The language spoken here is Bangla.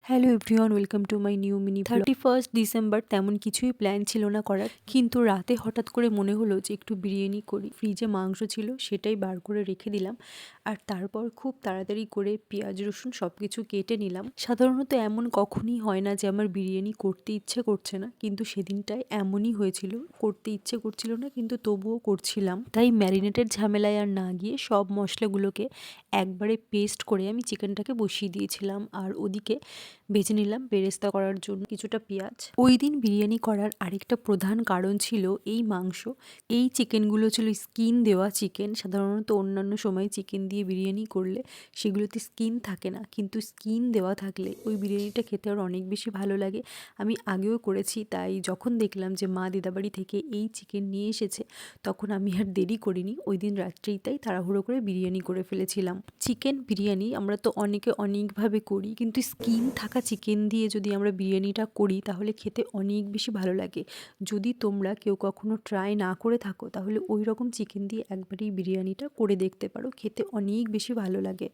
Hello everyone, welcome to my new mini 31st December তেমন কিছুই প্ল্যান ছিল না করার, কিন্তু রাতে হঠাৎ করে মনে হলো যে একটু বিরিয়ানি করি। ফ্রিজে মাংস ছিল, সেটাই বার করে রেখে দিলাম। আর তারপর খুব তাড়াতাড়ি করে পেঁয়াজ রসুন সব কিছু কেটে নিলাম। সাধারণত এমন কখনই হয় না যে আমার বিরিয়ানি করতে ইচ্ছে করছে না, কিন্তু সেদিনটায় এমনই হয়েছিল, করতে ইচ্ছে করছিল না কিন্তু তবুও করছিলাম। তাই ম্যারিনেটের ঝামেলায় আর না গিয়ে সব মশলাগুলোকে একবারে পেস্ট করে আমি চিকেনটাকে বসিয়ে দিয়েছিলাম। আর ওদিকে ভেজে নিলাম বেরেস্তা করার জন্য কিছুটা পেঁয়াজ। ওই দিন বিরিয়ানি করার আরেকটা প্রধান কারণ ছিল এই মাংস। এই চিকেনগুলো ছিল স্কিন দেওয়া চিকেন। সাধারণত অন্যান্য সময় চিকেন দিয়ে বিরিয়ানি করলে সেগুলোতে স্কিন থাকে না, কিন্তু স্কিন দেওয়া থাকলে ওই বিরিয়ানিটা খেতে আর অনেক বেশি ভালো লাগে। আমি আগেও করেছি, তাই যখন দেখলাম যে মা দিদাবাড়ি থেকে এই চিকেন নিয়ে এসেছে, তখন আমি আর দেরি করিনি। ওই দিন রাত্রেই তাই তাড়াহুড়ো করে বিরিয়ানি করে ফেলেছিলাম। চিকেন বিরিয়ানি আমরা তো অনেকে অনেকভাবে করি, কিন্তু স্কিন থাকা চিকেন দিয়ে যদি আমরা বিরিয়ানিটা করি তাহলে খেতে অনেক বেশি ভালো লাগে। যদি তোমরা কেউ কখনো ট্রাই না করে থাকো তাহলে ওই রকম চিকেন দিয়ে একবারই বিরিয়ানিটা করে দেখতে পারো, খেতে অনেক বেশি ভালো লাগে।